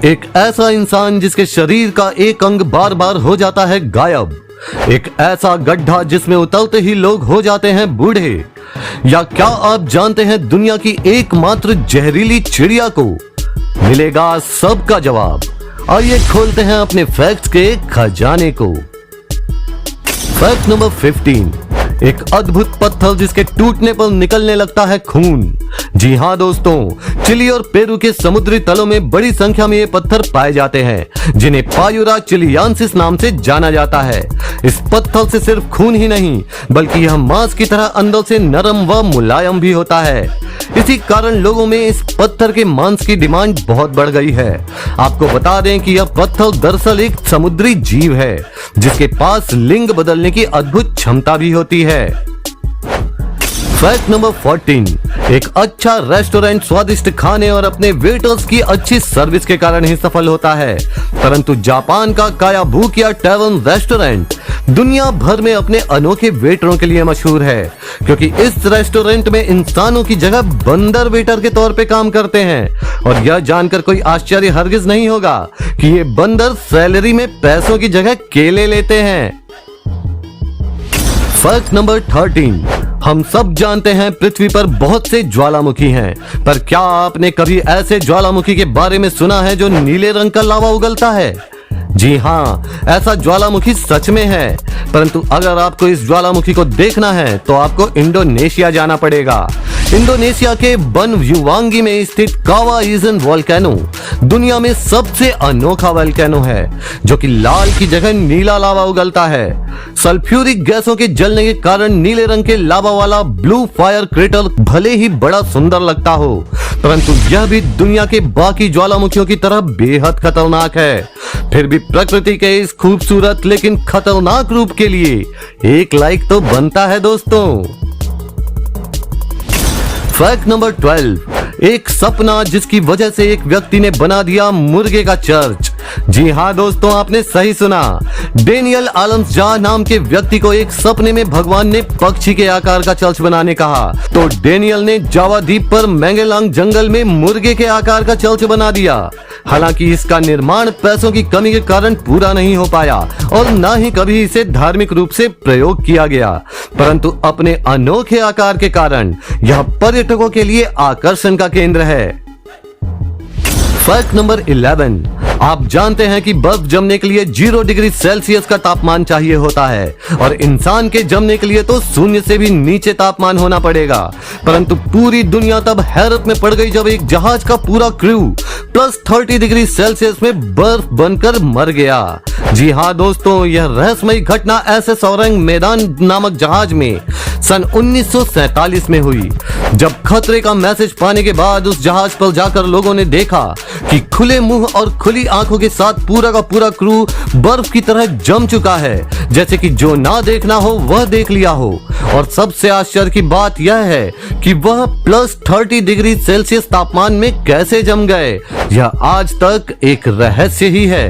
एक ऐसा इंसान जिसके शरीर का एक अंग बार बार हो जाता है गायब। एक ऐसा गड्ढा जिसमें उतरते ही लोग हो जाते हैं बूढ़े। या क्या आप जानते हैं दुनिया की एकमात्र जहरीली चिड़िया को? मिलेगा सबका जवाब। आइए खोलते हैं अपने फैक्ट्स के खजाने को। फैक्ट नंबर 15, एक अद्भुत पत्थर जिसके टूटने पर निकलने लगता है खून। जी हाँ दोस्तों, चिली और पेरू के समुद्री तलों में बड़ी संख्या में ये पत्थर पाए जाते हैं, जिन्हें पायुरा चिलियांसिस नाम से जाना जाता है। इस पत्थर से सिर्फ खून ही नहीं, बल्कि यह मांस की तरह अंदर से नरम व मुलायम भी होता है। इसी कारण लोगों में इस पत्थर के मांस की डिमांड बहुत बढ़ गई है। आपको बता दें कि यह पत्थर दरअसल एक समुद्री जीव है, जिसके पास लिंग बदलने की अद्भुत क्षमता भी होती है। फैक्ट नंबर 14, एक अच्छा रेस्टोरेंट स्वादिष्ट खाने और अपने वेटर्स की अच्छी सर्विस के कारण ही सफल होता है, परंतु जापान का कायाबुकिया टैवर्न रेस्टोरेंट दुनिया भर में अपने अनोखे वेटरों के लिए मशहूर है, क्योंकि इस रेस्टोरेंट में इंसानों की जगह बंदर वेटर के तौर पे काम करते हैं। और यह जानकर कोई आश्चर्य हरगिज नहीं होगा कि ये बंदर सैलरी में पैसों की जगह केले लेते हैं। फैक्ट नंबर 13, हम सब जानते हैं पृथ्वी पर बहुत से ज्वालामुखी हैं, पर क्या आपने कभी ऐसे ज्वालामुखी के बारे में सुना है जो नीले रंग का लावा उगलता है? जी हाँ, ऐसा ज्वालामुखी सच में है, परंतु अगर आपको इस ज्वालामुखी को देखना है तो आपको इंडोनेशिया जाना पड़ेगा। इंडोनेशिया के बनयुवांगी में स्थित कावा इजन वोल्केनो दुनिया में सबसे अनोखा वोल्केनो है, जो कि लाल की जगह नीला लावा उगलता है। सल्फ्यूरिक गैसों के जलने के कारण नीले रंग के लावा वाला ब्लू फायर क्रेटर भले ही बड़ा सुंदर लगता हो, परंतु यह भी दुनिया के बाकी ज्वालामुखियों की तरह बेहद खतरनाक है। फिर भी प्रकृति के इस खूबसूरत लेकिन खतरनाक रूप के लिए एक लाइक तो बनता है दोस्तों। फैक्ट नंबर 12, एक सपना जिसकी वजह से एक व्यक्ति ने बना दिया मुर्गे का चर्च। जी हाँ दोस्तों, आपने सही सुना। डेनियल आलम्सजाह नाम के व्यक्ति को एक सपने में भगवान ने पक्षी के आकार का चर्च बनाने कहा, तो डेनियल ने जावा द्वीप पर मेंगेलांग जंगल में मुर्गे के आकार का चर्च बना दिया। हालांकि इसका निर्माण पैसों की कमी के कारण पूरा नहीं हो पाया और न ही कभी इसे धार्मिक रूप से प्रयोग किया गया, परंतु अपने अनोखे आकार के कारण यह पर्यटकों के लिए आकर्षण का केंद्र है। फैक्ट नंबर 11, आप जानते हैं कि बर्फ जमने के लिए 0 डिग्री सेल्सियस का तापमान चाहिए होता है, और इंसान के जमने के लिए तो 0 से भी नीचे तापमान होना पड़ेगा। परंतु पूरी दुनिया तब हैरत में पड़ गई जब एक जहाज का पूरा क्रू +30 डिग्री सेल्सियस में बर्फ बनकर मर गया। जी हाँ दोस्तों, यह रहस्यमयी घटना एसएस औरंग मैदान नामक जहाज में सन 1947 में हुई, जब खतरे का मैसेज पाने के बाद उस जहाज पर जाकर लोगों ने देखा कि खुले मुंह और खुली आंखों के साथ पूरा का पूरा क्रू बर्फ की तरह जम चुका है, जैसे कि जो ना देखना हो वह देख लिया हो। और सबसे आश्चर्य की बात यह है कि वह +30 डिग्री सेल्सियस तापमान में कैसे जम गए, यह आज तक एक रहस्य ही है।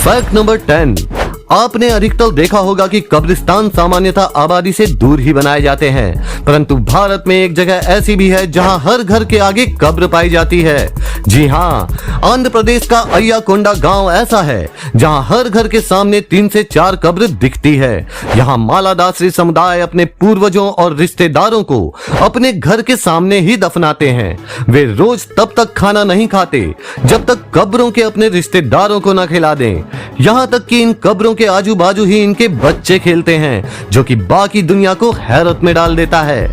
फैक्ट नंबर 10, आपने अधिकतर देखा होगा कि कब्रिस्तान सामान्यतः आबादी से दूर ही बनाए जाते हैं, परंतु भारत में एक जगह ऐसी भी है जहां हर घर के आगे कब्र पाई जाती है। जी हाँ, आंध्र प्रदेश का अय्याकोंडा गांव ऐसा है जहां हर घर के सामने 3 से 4 कब्र दिखती है। यहाँ मालादासरी समुदाय अपने पूर्वजों और रिश्तेदारों को अपने घर के सामने ही दफनाते हैं। वे रोज तब तक खाना नहीं खाते जब तक कब्रों के अपने रिश्तेदारों को न खिला दें। यहाँ तक कि इन कब्रों के आजू बाजू ही इनके बच्चे खेलते हैं, जो कि बाकी दुनिया को हैरत में डाल देता है।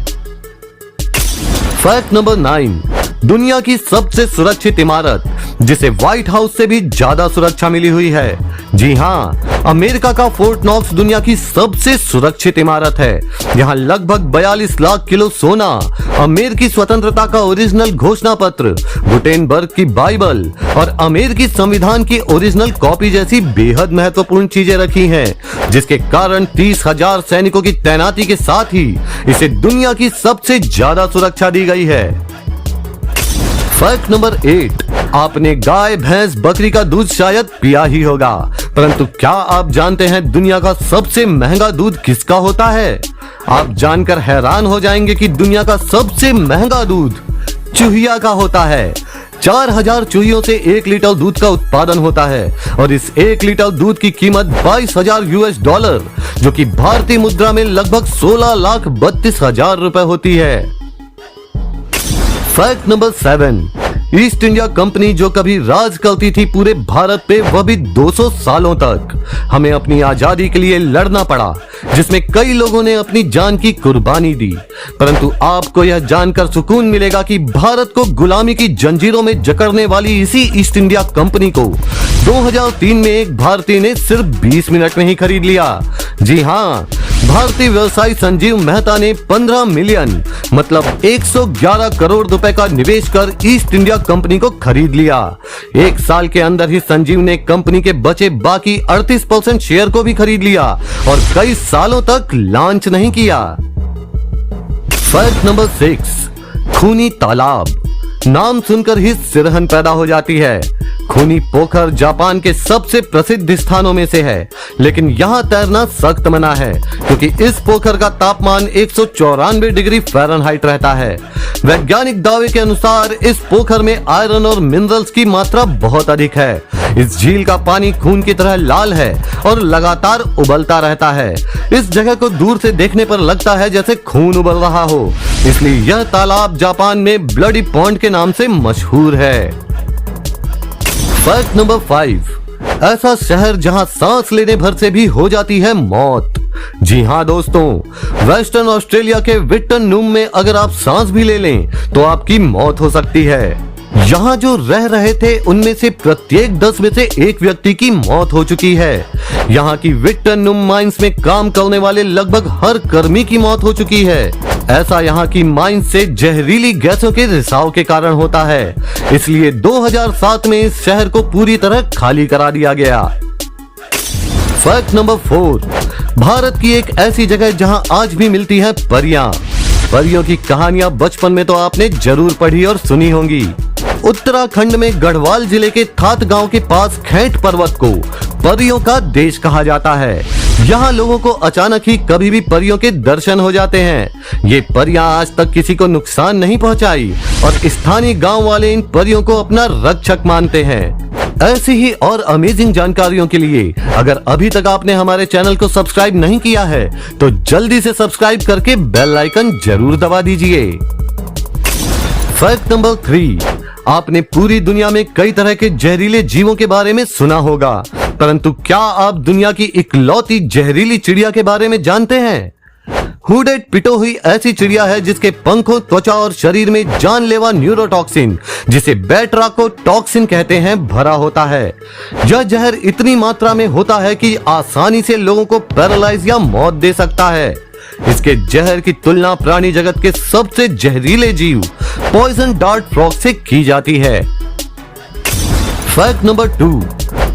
फैक्ट नंबर 9, दुनिया की सबसे सुरक्षित इमारत जिसे व्हाइट हाउस से भी ज्यादा सुरक्षा मिली हुई है। जी हाँ, अमेरिका का फोर्ट नॉक्स दुनिया की सबसे सुरक्षित इमारत है। यहाँ लगभग 42 लाख किलो सोना, अमेरिकी स्वतंत्रता का ओरिजिनल घोषणा पत्र, गुटेनबर्ग की बाइबल और अमेरिकी संविधान की ओरिजिनल कॉपी जैसी बेहद महत्वपूर्ण चीजें रखी हैं, जिसके कारण 30,000 सैनिकों की तैनाती के साथ ही इसे दुनिया की सबसे ज्यादा सुरक्षा दी गई है। फैक्ट नंबर 8, आपने गाय, भैंस, बकरी का दूध शायद पिया ही होगा, परंतु क्या आप जानते हैं दुनिया का सबसे महंगा दूध किसका होता है? आप जानकर हैरान हो जाएंगे कि दुनिया का सबसे महंगा दूध चूहिया का होता है। 4000 चूहियों से 1 लीटर दूध का उत्पादन होता है और इस 1 लीटर दूध की कीमत $22,000 जो कि भारतीय मुद्रा में लगभग 16,32,000 रुपए होती है। Fact number 7, east India company जो कभी राज करती थी पूरे भारत पे, वह भी 200 सालों तक। हमें अपनी आजादी के लिए लड़ना पड़ा, जिसमें कई लोगों ने अपनी जान की कुर्बानी दी, परंतु आपको यह जानकर सुकून मिलेगा कि भारत को गुलामी की जंजीरों में जकड़ने वाली इसी ईस्ट इंडिया कंपनी को 2003 में एक भारतीय ने सिर्फ 20 मिनट में ही खरीद लिया। जी हाँ, भारतीय व्यवसायी संजीव मेहता ने 15 मिलियन मतलब 111 करोड़ रुपए का निवेश कर ईस्ट इंडिया कंपनी को खरीद लिया। 1 साल के अंदर ही संजीव ने कंपनी के बचे बाकी 38% शेयर को भी खरीद लिया और कई सालों तक लॉन्च नहीं किया। फैक्ट नंबर 6, खूनी तालाब। नाम सुनकर ही सिरहन पैदा हो जाती है। खूनी पोखर जापान के सबसे प्रसिद्ध स्थानों में से है, लेकिन यहाँ तैरना सख्त मना है क्योंकि इस पोखर का तापमान 194 डिग्री फ़ारेनहाइट रहता है। वैज्ञानिक दावे के अनुसार इस पोखर में आयरन और मिनरल्स की मात्रा बहुत अधिक है। इस झील का पानी खून की तरह लाल है और लगातार उबलता रहता है। इस जगह को दूर से देखने पर लगता है जैसे खून उबल रहा हो, इसलिए यह तालाब जापान में ब्लडी पॉन्ड के नाम से मशहूर है। फैक्ट नंबर 5, ऐसा शहर जहां सांस लेने भर से भी हो जाती है मौत। जी हाँ दोस्तों, वेस्टर्न ऑस्ट्रेलिया के विट्टननुम में अगर आप सांस भी ले लें तो आपकी मौत हो सकती है। यहाँ जो रह रहे थे उनमें से प्रत्येक 10 में से 1 व्यक्ति की मौत हो चुकी है। यहाँ की विट्टननुम माइंस में काम करने वाले लगभग हर कर्मी की मौत हो चुकी है। ऐसा यहाँ की माइंस से जहरीली गैसों के रिसाव के कारण होता है, इसलिए 2007 में इस शहर को पूरी तरह खाली करा दिया गया। फैक्ट नंबर 4, भारत की एक ऐसी जगह जहाँ आज भी मिलती है परियां। परियों की कहानियां बचपन में तो आपने जरूर पढ़ी और सुनी होंगी। उत्तराखंड में गढ़वाल जिले के थात गांव के पास खेट पर्वत को परियों का देश कहा जाता है। यहाँ लोगों को अचानक ही कभी भी परियों के दर्शन हो जाते हैं। ये परियां आज तक किसी को नुकसान नहीं पहुंचाई और स्थानीय गांव वाले इन परियों को अपना रक्षक मानते हैं। ऐसी ही और अमेजिंग जानकारियों के लिए अगर अभी तक आपने हमारे चैनल को सब्सक्राइब नहीं किया है तो जल्दी से सब्सक्राइब करके बेल आइकन जरूर दबा दीजिए। फैक्ट नंबर 3, आपने पूरी दुनिया में कई तरह के जहरीले जीवों के बारे में सुना होगा, परंतु क्या आप दुनिया की इकलौती जहरीली चिड़िया के बारे में जानते हैं? हुडेड पिटोही ऐसी चिड़िया है जिसके पंखों, त्वचा और शरीर में जानलेवा न्यूरोटॉक्सिन, जिसे बेट्राकोटॉक्सिन कहते हैं, भरा होता है। यह जहर इतनी मात्रा में होता है कि आसानी से लोगों को पैरालाइज या मौत दे सकता है। इसके जहर की तुलना प्राणी जगत के सबसे जहरीले जीव पॉइजन डार्ट फ्रॉग से की जाती है। फैक्ट नंबर 2,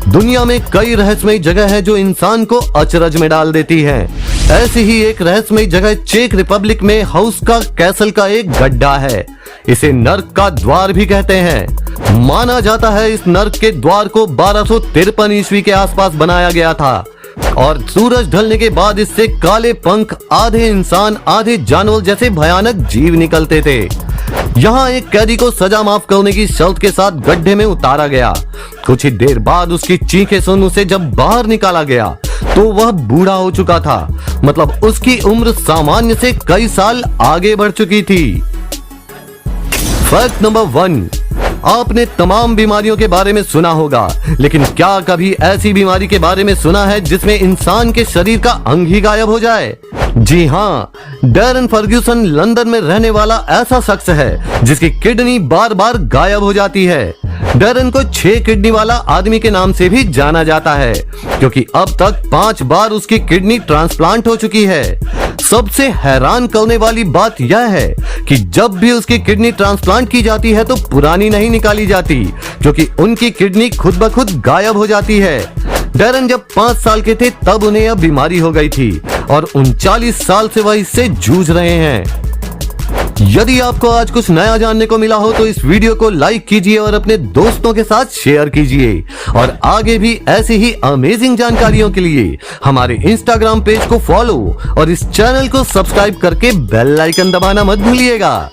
दुनिया में कई रहस्यमयी जगह है जो इंसान को अचरज में डाल देती है। ऐसी ही एक रहस्यमयी जगह चेक रिपब्लिक में हाउस का कैसल का एक गड्ढा है। इसे नर्क का द्वार भी कहते हैं। माना जाता है इस नर्क के द्वार को 1253 ईस्वी के आसपास बनाया गया था और सूरज ढलने के बाद इससे काले पंख, आधे इंसान आधे जानवर जैसे भयानक जीव निकलते थे। यहाँ एक कैदी को सजा माफ करने की शर्त के साथ गड्ढे में उतारा गया। कुछ ही देर बाद उसकी चीखें सुन उसे जब बाहर निकाला गया तो वह बूढ़ा हो चुका था, मतलब उसकी उम्र सामान्य से कई साल आगे बढ़ चुकी थी। फैक्ट नंबर 1, आपने तमाम बीमारियों के बारे में सुना होगा, लेकिन क्या कभी ऐसी बीमारी के बारे में सुना है जिसमें इंसान के शरीर का अंग ही गायब हो जाए? जी हाँ, डैरन फर्ग्यूसन लंदन में रहने वाला ऐसा शख्स है जिसकी किडनी बार बार गायब हो जाती है। डैरन को 6 किडनी वाला आदमी के नाम से भी जाना जाता है क्योंकि अब तक 5 बार उसकी किडनी ट्रांसप्लांट हो चुकी है। सबसे हैरान करने वाली बात यह है कि जब भी उसकी किडनी ट्रांसप्लांट की जाती है तो पुरानी नहीं निकाली जाती क्योंकि उनकी किडनी खुद ब खुद गायब हो जाती है। डैरन जब 5 साल के थे तब उन्हें यह बीमारी हो गई थी और 39 साल से वह इससे जूझ रहे हैं। यदि आपको आज कुछ नया जानने को मिला हो तो इस वीडियो को लाइक कीजिए और अपने दोस्तों के साथ शेयर कीजिए और आगे भी ऐसी ही अमेजिंग जानकारियों के लिए हमारे इंस्टाग्राम पेज को फॉलो और इस चैनल को सब्सक्राइब करके बेल आइकन दबाना मत भूलिएगा।